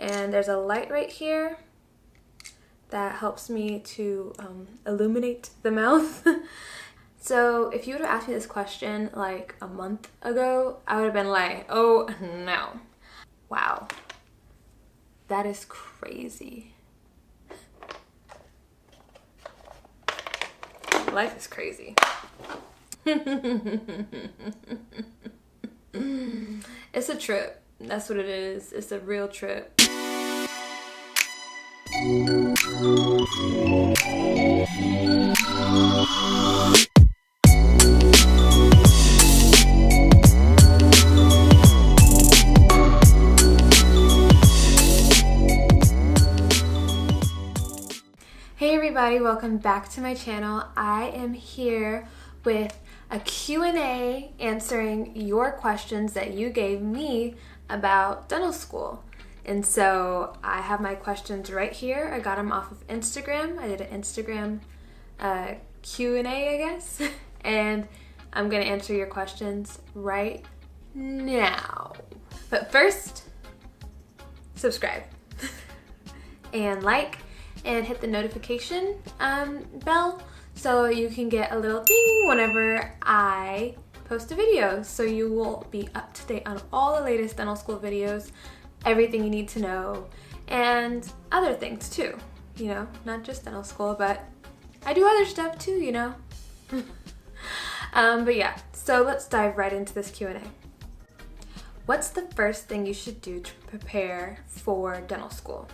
And there's a light right here that helps me to illuminate the mouth. So if you would have asked me this question like a month ago, I would have been like, oh no. Wow. That is crazy. Life is crazy. It's a trip. That's what it is. It's a real trip. Hey everybody, welcome back to my channel. I am here with a Q&A answering your questions that you gave me about dental school. And so I have my questions right here. I got them off of Instagram. I did an Instagram Q&A, I guess. And I'm gonna answer your questions right now. But first, subscribe and like and hit the notification bell so you can get a little ding whenever I post a video, so you will be up to date on all the latest dental school videos, everything you need to know, and other things too, you know, not just dental school, but I do other stuff too, you know. But yeah, so let's dive right into this Q&A. What's the first thing you should do to prepare for dental school?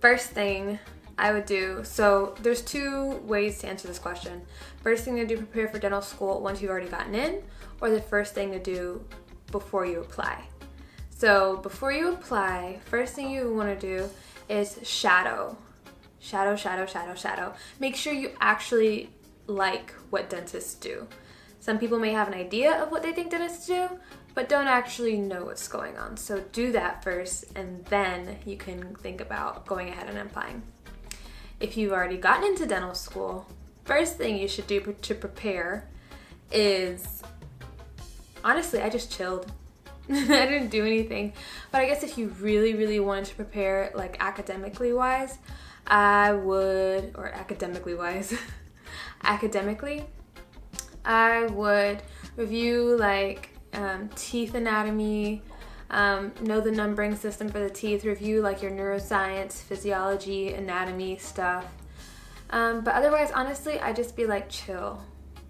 First thing I would do, so there's two ways to answer this question. First thing to do, prepare for dental school once you've already gotten in, or the first thing to do before you apply. So before you apply, first thing you want to do is shadow. Shadow. Make sure you actually like what dentists do. Some people may have an idea of what they think dentists do, but don't actually know what's going on. So do that first, and then you can think about going ahead and applying. If you've already gotten into dental school, first thing you should do to prepare is, honestly, I just chilled. I didn't do anything. But I guess if you really wanted to prepare, like academically wise, I would review like teeth anatomy, know the numbering system for the teeth, review like your neuroscience, physiology, anatomy stuff. But otherwise, honestly, I just be like chill,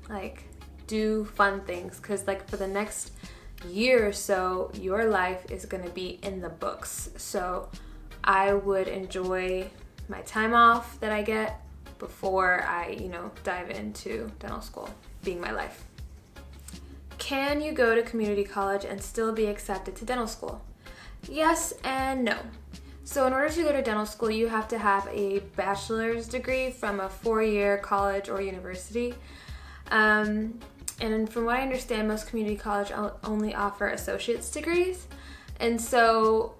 like do fun things, because like for the next year or so, your life is gonna be in the books. So I would enjoy my time off that I get before I, you know, dive into dental school being my life. Can you go to community college and still be accepted to dental school? Yes and no. So in order to go to dental school, you have to have a bachelor's degree from a 4-year college or university. And from what I understand, most community college only offer associate's degrees. And so,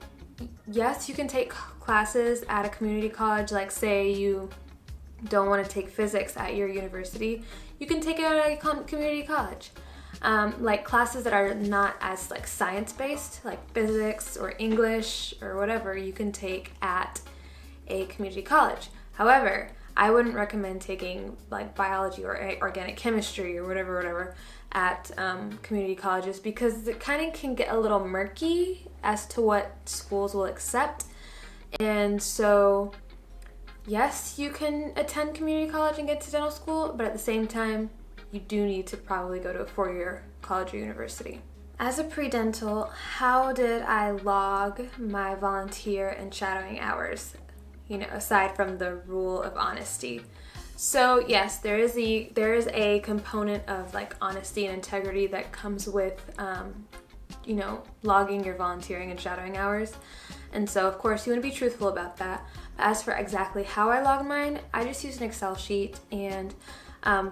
yes, you can take classes at a community college, like say you don't want to take physics at your university, you can take it at a community college. Like classes that are not as like science-based, like physics or English or whatever, you can take at a community college. However, I wouldn't recommend taking like biology or organic chemistry or whatever at community colleges, because it kind of can get a little murky as to what schools will accept. And so, yes, you can attend community college and get to dental school, but at the same time, you do need to probably go to a 4-year college or university. As a pre-dental, how did I log my volunteer and shadowing hours? You know, aside from the rule of honesty. So yes, there is a component of like honesty and integrity that comes with, you know, logging your volunteering and shadowing hours. And so of course you want to be truthful about that. As for exactly how I log mine, I just use an Excel sheet, and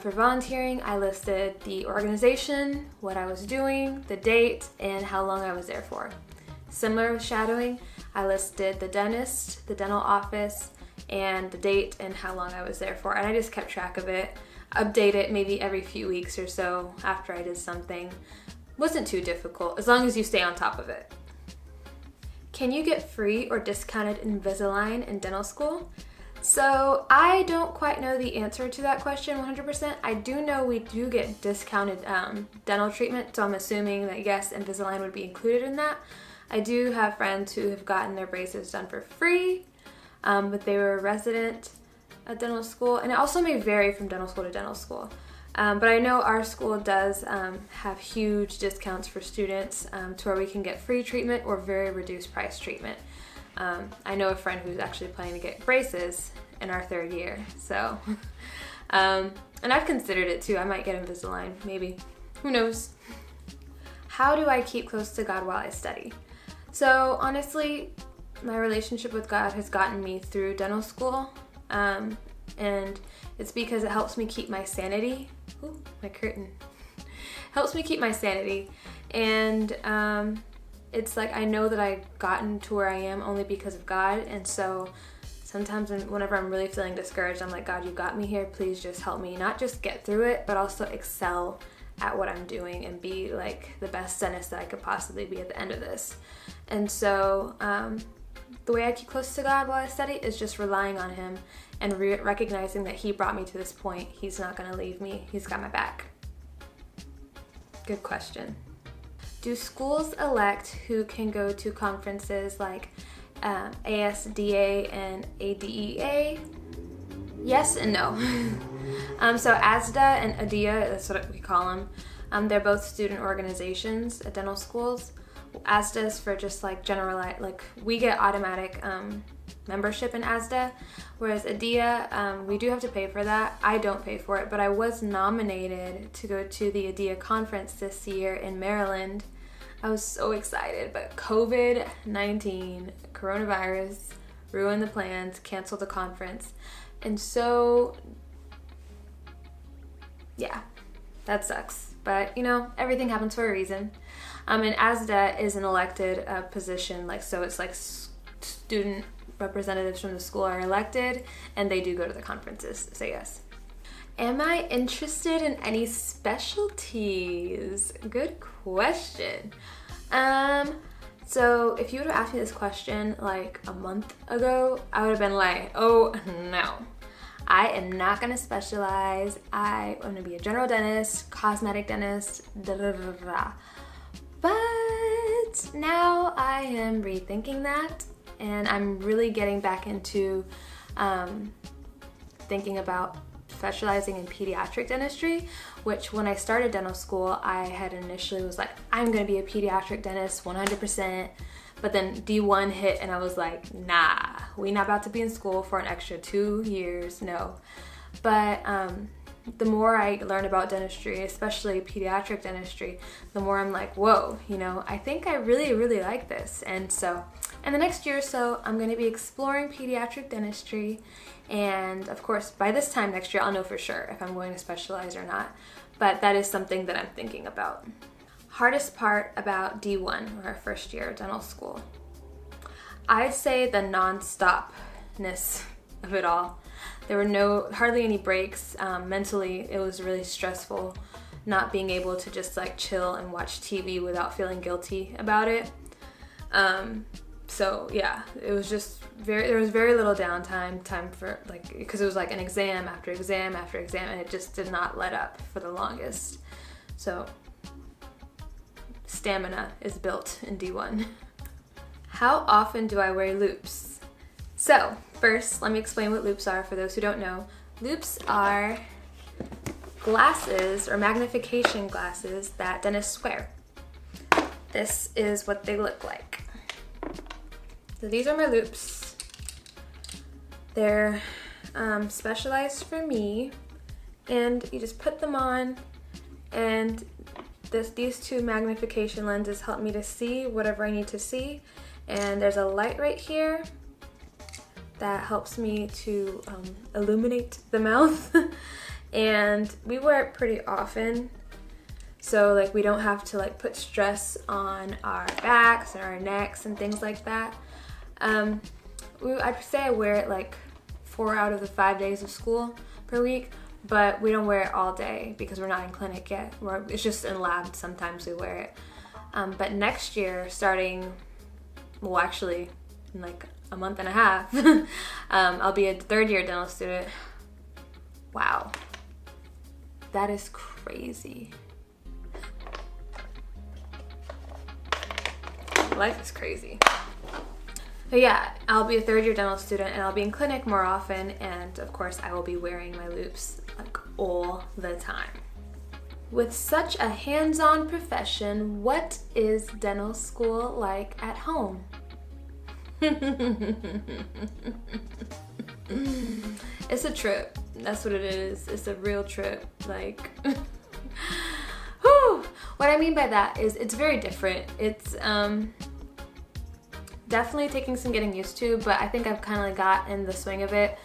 for volunteering, I listed the organization, what I was doing, the date, and how long I was there for. Similar with shadowing, I listed the dentist, the dental office, and the date and how long I was there for. And I just kept track of it, update it maybe every few weeks or so after I did something. Wasn't too difficult, as long as you stay on top of it. Can you get free or discounted Invisalign in dental school? So I don't quite know the answer to that question 100%. I do know we do get discounted dental treatment, so I'm assuming that yes, Invisalign would be included in that. I do have friends who have gotten their braces done for free, but they were a resident at dental school, and it also may vary from dental school to dental school. But I know our school does have huge discounts for students to where we can get free treatment or very reduced price treatment. I know a friend who's actually planning to get braces in our 3rd year, so and I've considered it too. I might get Invisalign, maybe. Who knows? How do I keep close to God while I study? So honestly, my relationship with God has gotten me through dental school, and it's because it helps me keep my sanity. Ooh, my curtain. Helps me keep my sanity, and it's like I know that I've gotten to where I am only because of God, and so sometimes whenever I'm really feeling discouraged, I'm like, God, you got me here. Please just help me not just get through it, but also excel at what I'm doing and be like the best dentist that I could possibly be at the end of this. And so the way I keep close to God while I study is just relying on Him and recognizing that He brought me to this point. He's not going to leave me. He's got my back. Good question. Do schools elect who can go to conferences like ASDA and ADEA? Yes and no. So ASDA and ADEA, that's what we call them. They're both student organizations at dental schools. ASDA is for just like general, like we get automatic membership in ASDA, whereas ADEA, we do have to pay for that. I don't pay for it, but I was nominated to go to the ADEA conference this year in Maryland. I was so excited, but COVID-19, coronavirus, ruined the plans, canceled the conference. And so, yeah, that sucks. But, you know, everything happens for a reason. And ASDA is an elected position, like, so it's like student representatives from the school are elected, and they do go to the conferences, so yes. Am I interested in any specialties? Good question. So if you would have asked me this question like a month ago, I would have been like, oh no, I am not gonna specialize. I'm gonna be a general dentist, cosmetic dentist, da da da da. But now I am rethinking that, and I'm really getting back into thinking about specializing in pediatric dentistry, which when I started dental school, I had initially was like, I'm gonna be a pediatric dentist 100%, but then D1 hit and I was like, nah, we not about to be in school for an extra 2 years, no. But the more I learn about dentistry, especially pediatric dentistry, the more I'm like, whoa, you know, I think I really, really like this. And so in the next year or so, I'm gonna be exploring pediatric dentistry. And of course, by this time next year, I'll know for sure if I'm going to specialize or not. But that is something that I'm thinking about. Hardest part about D1, or our first year of dental school. I'd say the non-stopness of it all. There were hardly any breaks. Mentally, it was really stressful not being able to just like chill and watch TV without feeling guilty about it. So yeah, it was just there was very little time for like, because it was like an exam after exam after exam, and it just did not let up for the longest. So stamina is built in D1. How often do I wear loupes? So first, let me explain what loupes are for those who don't know. Loupes are glasses or magnification glasses that dentists wear. This is what they look like. So these are my loupes. They're specialized for me, and you just put them on, and these two magnification lenses help me to see whatever I need to see. And there's a light right here that helps me to illuminate the mouth. And we wear it pretty often, so like we don't have to like put stress on our backs and our necks and things like that. I'd say I wear it like 4 out of the 5 days of school per week, but we don't wear it all day because we're not in clinic yet. It's just in lab, sometimes we wear it. But next year, starting well, actually, in like a month and a half, I'll be a third-year dental student. Wow. That is crazy. Life is crazy. But yeah, I'll be a third-year dental student, and I'll be in clinic more often, and of course I will be wearing my loupes like all the time. With such a hands-on profession, what is dental school like at home? It's a trip. That's what it is. It's a real trip. Like, whew. What I mean by that is it's very different. It's definitely taking some getting used to, but I think I've kind of got in the swing of it.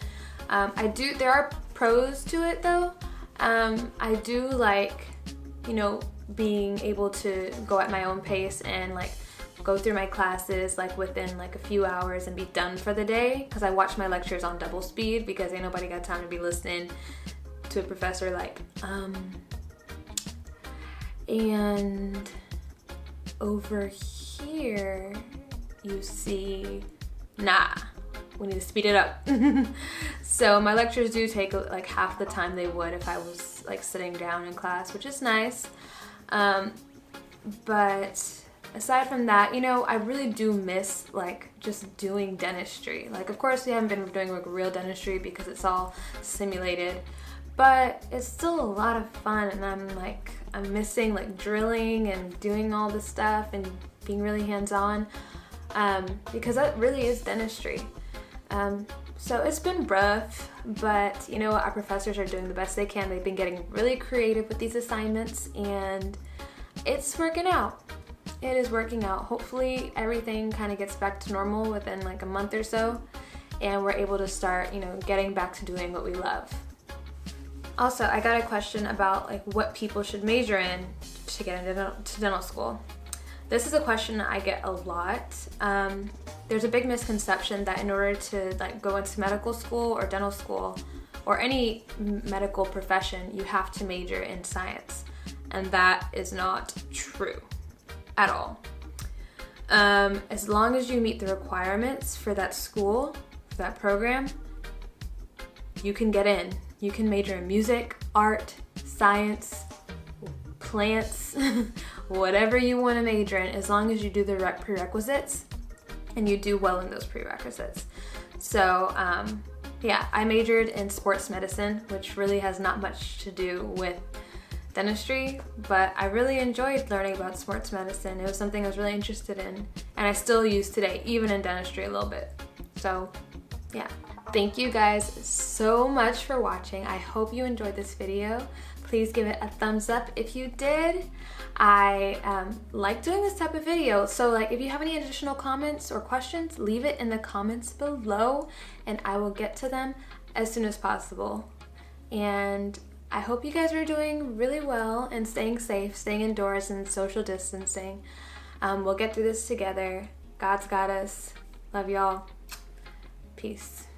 There are pros to it though. I do like, you know, being able to go at my own pace and like go through my classes like within like a few hours and be done for the day, because I watch my lectures on double speed because ain't nobody got time to be listening to a professor like, and over here you see, nah, we need to speed it up. So my lectures do take like half the time they would if I was like sitting down in class, which is nice. But aside from that, you know, I really do miss like just doing dentistry. Like, of course we haven't been doing like real dentistry because it's all simulated, but it's still a lot of fun, and I'm missing like drilling and doing all this stuff and being really hands-on, because that really is dentistry. So it's been rough, but you know, our professors are doing the best they can. They've been getting really creative with these assignments, and it's working out. It is working out. Hopefully everything kind of gets back to normal within like a month or so, and we're able to start, you know, getting back to doing what we love. Also, I got a question about like what people should major in to get into dental school. This is a question I get a lot. There's a big misconception that in order to like go into medical school or dental school or any medical profession, you have to major in science, and that is not true at all. As long as you meet the requirements for that school, for that program, you can get in. You can major in music, art, science, plants, whatever you want to major in, as long as you do the prerequisites and you do well in those prerequisites. So yeah, I majored in sports medicine, which really has not much to do with dentistry, but I really enjoyed learning about sports medicine. It was something I was really interested in, and I still use today, even in dentistry a little bit. So yeah. Thank you guys so much for watching. I hope you enjoyed this video. Please give it a thumbs up if you did. I like doing this type of video, so like if you have any additional comments or questions, leave it in the comments below and I will get to them as soon as possible. And I hope you guys are doing really well and staying safe, staying indoors and social distancing. We'll get through this together. God's got us. Love y'all. Peace.